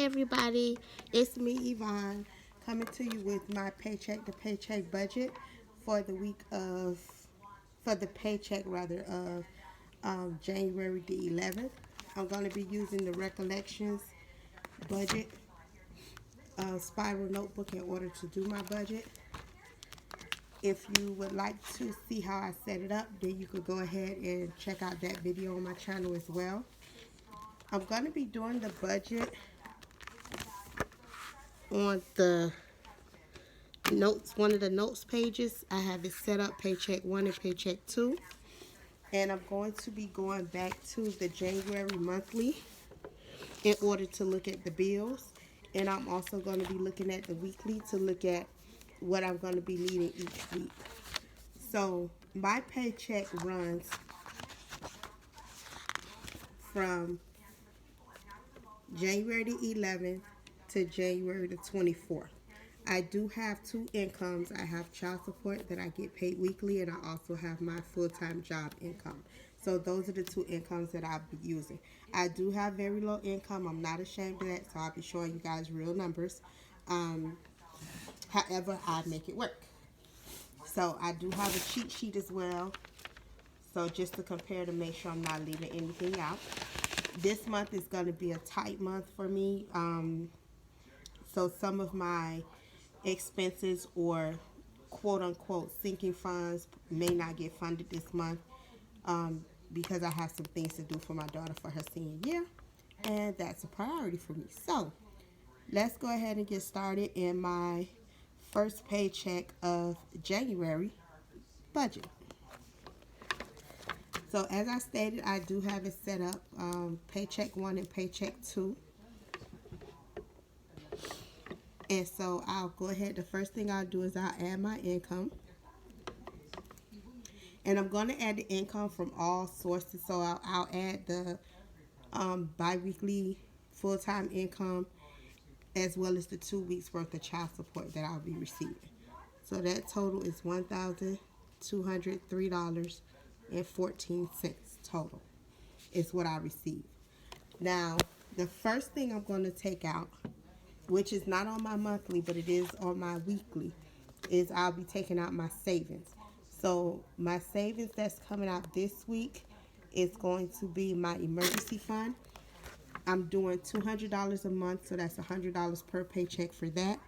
everybody, it's me Yvonne coming to you with my paycheck to paycheck budget for the week of for the paycheck rather of January the 11th. I'm going to be using the recollections budget spiral notebook in order to do my budget. If you would like to see how I set it up, then you could go ahead and check out that video on my channel as well. I'm going to be doing the budget on the notes, one of the notes pages. I have it set up paycheck 1 and paycheck 2. And I'm going to be going back to the January monthly in order to look at the bills. And I'm also going to be looking at the weekly to look at what I'm going to be needing each week. So my paycheck runs from January the 11th to January the 24th. I do have two incomes. I have child support that I get paid weekly, and I also have my full-time job income. So those are the two incomes that I'll be using. I do have very low income. I'm not ashamed of that, so I'll be showing you guys real numbers. However, I make it work. So I do have a cheat sheet as well. So just to compare to make sure I'm not leaving anything out. This month is going to be a tight month for me. So some of my expenses or quote unquote sinking funds may not get funded this month because I have some things to do for my daughter for her senior year, and that's a priority for me. So let's go ahead and get started in my first paycheck of January budget. So as I stated, I do have it set up paycheck 1 and paycheck 2. And so I'll go ahead. The first thing I'll do is I'll add my income. And I'm going to add the income from all sources. So I'll add the bi-weekly full-time income as well as the 2 weeks worth of child support that I'll be receiving. So that total is $1,203.14 total is what I receive. Now, the first thing I'm going to take out, which is not on my monthly, but it is on my weekly, is I'll be taking out my savings. So my savings that's coming out this week is going to be my emergency fund. I'm doing $200 a month, so that's $100 per paycheck for that.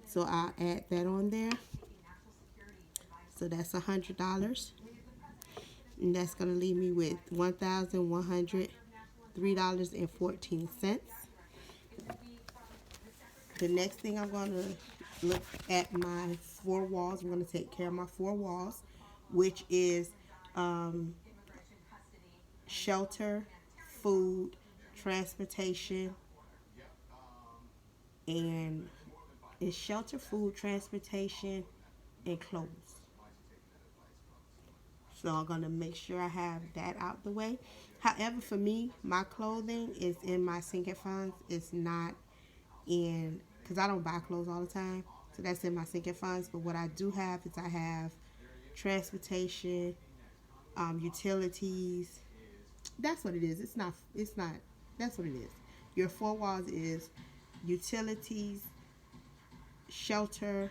So I'll add that on there. So that's $100. And that's going to leave me with $1,103.14. The next thing I'm going to look at my 4 walls. I'm going to take care of my 4 walls, which is shelter, food, transportation, and it's shelter, food, transportation, and clothes. So I'm going to make sure I have that out the way. However, for me, my clothing is in my sinking funds. It's not in, because I don't buy clothes all the time. So that's in my sinking funds. But what I do have is I have transportation, utilities. That's what it is. It's not, that's what it is. Your 4 walls is utilities, shelter,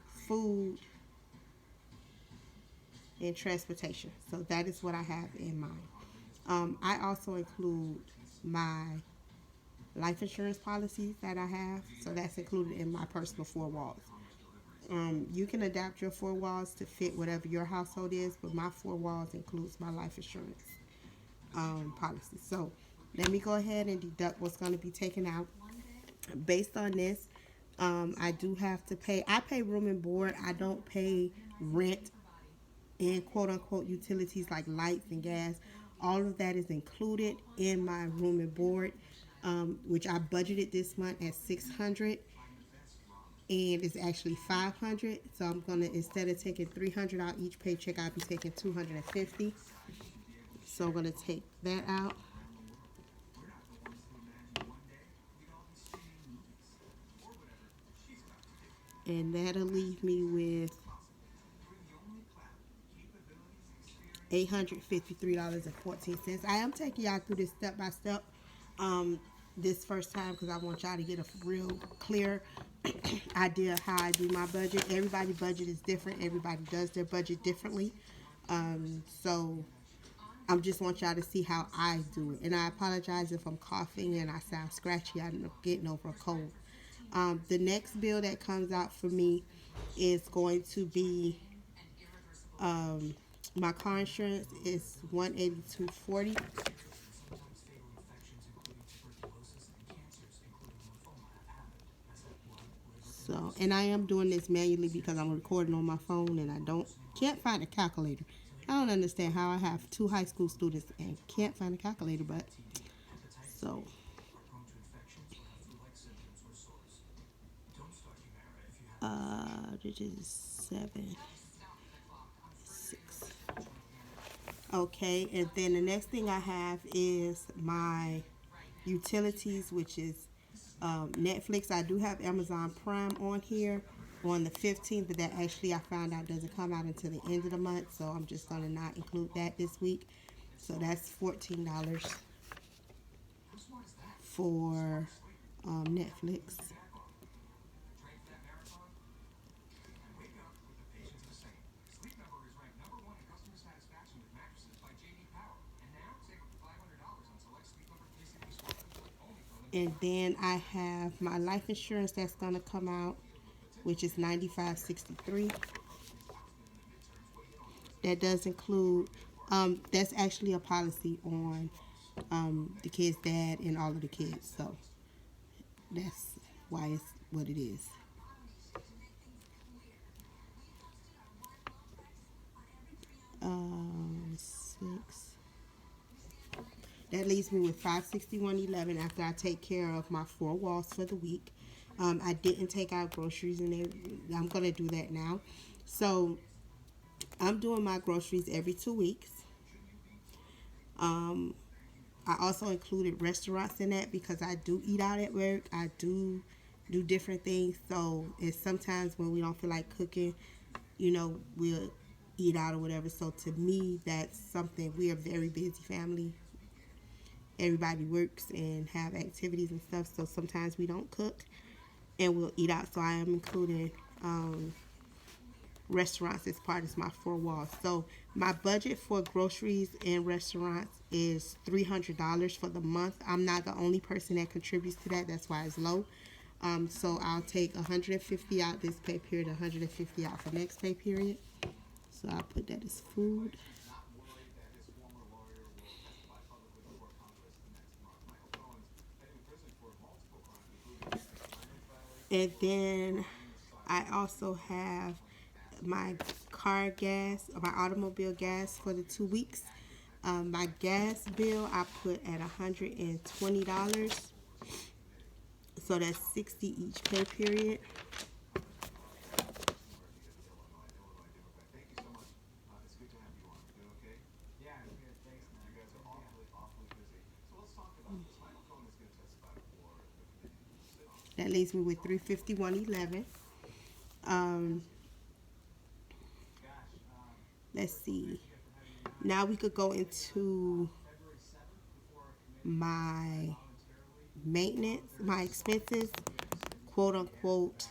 food, and transportation. So that is what I have in mind. I also include my life insurance policies that I have. So that's included in my personal 4 walls. You can adapt your 4 walls to fit whatever your household is, but my 4 walls includes my life insurance policy. So let me go ahead and deduct what's going to be taken out. Based on this, I do have to pay. I pay room and board. I don't pay rent and quote unquote utilities like lights and gas. All of that is included in my room and board, which I budgeted this month at $600, and it's actually $500. So I'm gonna, instead of taking $300 out each paycheck, I'll be taking $250. So I'm gonna take that out. And that'll leave me with $853.14. I am taking y'all through this step by step this first time because I want y'all to get a real clear idea of how I do my budget. Everybody's budget is different. Everybody does their budget differently. So I just want y'all to see how I do it. And I apologize if I'm coughing and I sound scratchy. I'm getting over a cold. The next bill that comes out for me is going to be my car insurance is $182.40. So, and I am doing this manually because I'm recording on my phone and I can't find a calculator. I don't understand how I have two high school students and can't find a calculator, but so it is 7, 6. Okay, and then the next thing I have is my utilities, which is Netflix. I do have Amazon Prime on here on the 15th, but that actually I found out doesn't come out until the end of the month, so I'm just going to not include that this week. So that's $14 for Netflix. And then I have my life insurance that's going to come out, which is $95.63. That does include, that's actually a policy on the kid's dad and all of the kids. So that's why it's what it is. 6. That leaves me with $561.11 after I take care of my 4 walls for the week. I didn't take out groceries and I'm gonna do that now. So I'm doing my groceries every 2 weeks. I also included restaurants in that because I do eat out at work. I do different things. So it's sometimes when we don't feel like cooking, we'll eat out or whatever. So to me, that's something. We are a very busy family. Everybody works and have activities and stuff. So sometimes we don't cook and we'll eat out. So I am including restaurants as part of my 4 walls. So my budget for groceries and restaurants is $300 for the month. I'm not the only person that contributes to that. That's why it's low. So I'll take 150 out this pay period, 150 out for next pay period. So I'll put that as food. And then I also have my car gas, my automobile gas for the 2 weeks. My gas bill I put at $120. So that's 60 each pay period. That leaves me with $351.11. Let's see. Now we could go into my maintenance, my expenses, quote unquote,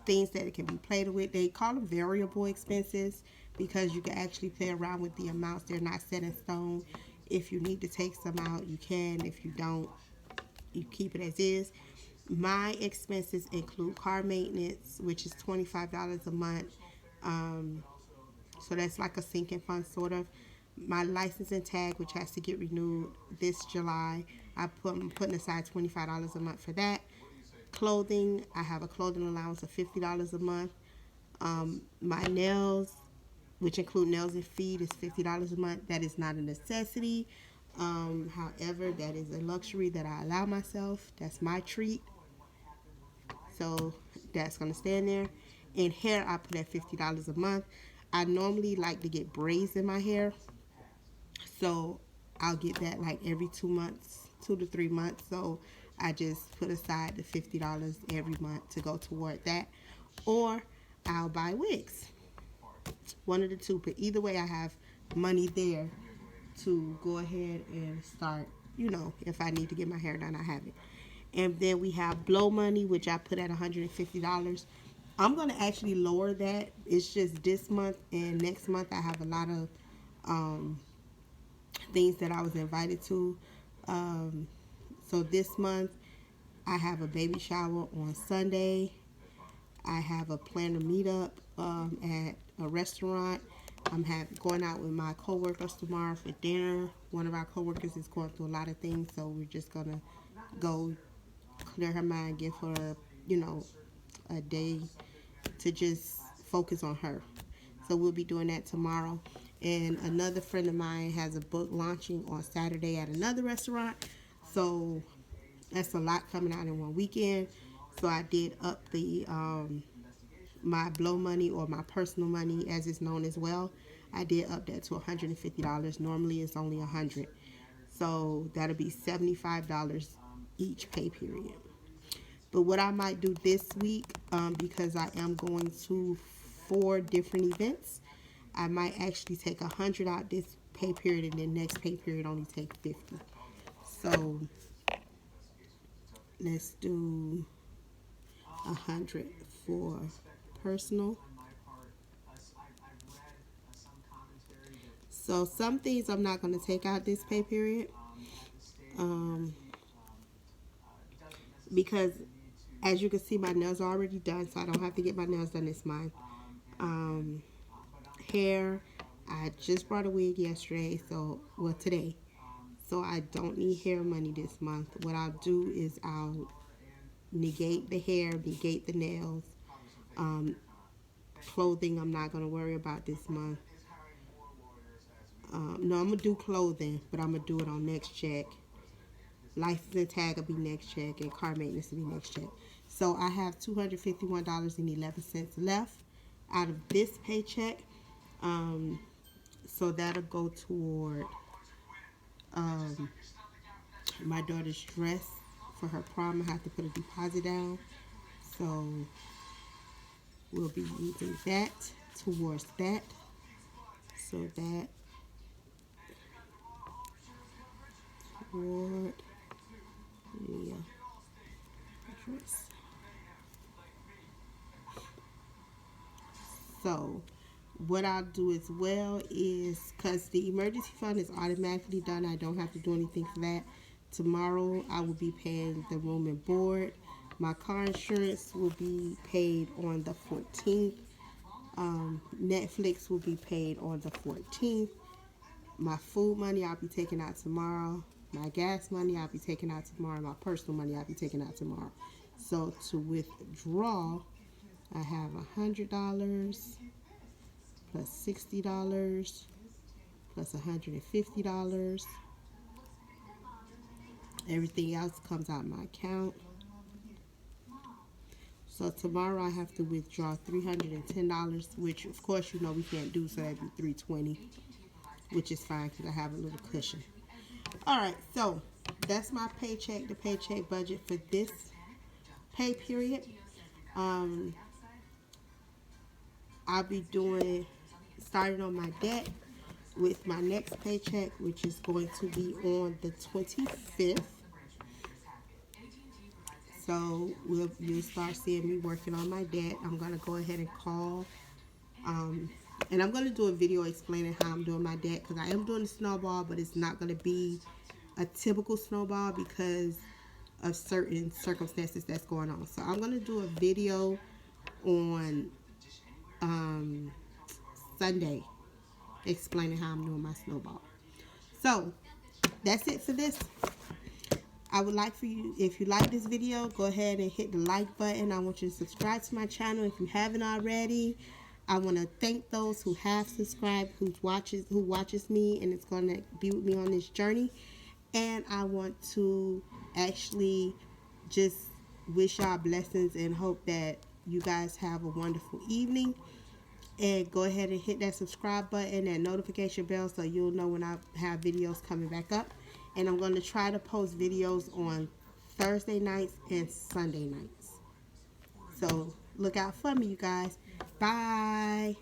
things that it can be played with. They call them variable expenses because you can actually play around with the amounts. They're not set in stone. If you need to take some out, you can. If you don't, you keep it as is. My expenses include car maintenance, which is $25 a month. So that's like a sinking fund sort of. My license and tag, which has to get renewed this July, I'm putting aside $25 a month for that. Clothing, I have a clothing allowance of $50 a month. My nails, which include nails and feet, is $50 a month. That is not a necessity. However, that is a luxury that I allow myself. That's my treat. So that's going to stay in there. And hair, I put at $50 a month. I normally like to get braids in my hair. So I'll get that like every 2 months, 2 to 3 months. So I just put aside the $50 every month to go toward that. Or I'll buy wigs. One of the two. But either way, I have money there to go ahead and start you know, if I need to get my hair done, I have it. And then we have blow money, which I put at $150. I'm going to actually lower that. It's just this month and next month I have a lot of um, things that I was invited to. Um, so this month I have a baby shower on Sunday. I have a planner meetup at a restaurant. I'm going out with my coworkers tomorrow for dinner. One of our coworkers is going through a lot of things, so we're just gonna go clear her mind, give her, you know, a day to just focus on her. So we'll be doing that tomorrow. And another friend of mine has a book launching on Saturday at another restaurant. So that's a lot coming out in one weekend. So I did up the my blow money, or my personal money as it's known as well. I did up that to $150. Normally it's only $100. So that'll be $75 each pay period. But what I might do this week, because I am going to 4 different events, I might actually take 100 out this pay period, and then next pay period only take 50. So let's do 100 for personal. So some things I'm not going to take out this pay period, because as you can see, my nails are already done, so I don't have to get my nails done this month. Hair, I just brought a wig yesterday, well, today. So I don't need hair money this month. What I'll do is I'll negate the hair, negate the nails. Clothing, I'm not going to worry about this month. No, I'm going to do clothing, but I'm going to do it on next check. License and tag will be next check, and car maintenance will be next check. So I have $251.11 left out of this paycheck. So that'll go toward my daughter's dress for her prom. I have to put a deposit down. So we'll be using that towards that. So that toward the dress. So what I'll do as well is, because the emergency fund is automatically done, I don't have to do anything for that. Tomorrow I will be paying the room and board. My car insurance will be paid on the 14th. Netflix will be paid on the 14th. My food money I'll be taking out tomorrow. My gas money I'll be taking out tomorrow. My personal money I'll be taking out tomorrow. So to withdraw, I have $100 plus $60 plus $150. Everything else comes out of my account. So tomorrow I have to withdraw $310, which of course you know we can't do, so that'd be $320, which is fine because I have a little cushion. All right, so that's my paycheck, the paycheck budget for this pay period. I'll be starting on my debt with my next paycheck, which is going to be on the 25th. So you'll start seeing me working on my debt. I'm going to go ahead and call. And I'm going to do a video explaining how I'm doing my debt, because I am doing a snowball, but it's not going to be a typical snowball because of certain circumstances that's going on. So I'm going to do a video on Sunday explaining how I'm doing my snowball. So that's it for this. I would like for you, if you like this video, go ahead and hit the like button. I want you to subscribe to my channel if you haven't already. I want to thank those who have subscribed, who watches me, and it's going to be with me on this journey. And I want to actually just wish y'all blessings and hope that you guys have a wonderful evening. And go ahead and hit that subscribe button and notification bell so you'll know when I have videos coming back up. And I'm going to try to post videos on Thursday nights and Sunday nights. So look out for me, you guys. Bye.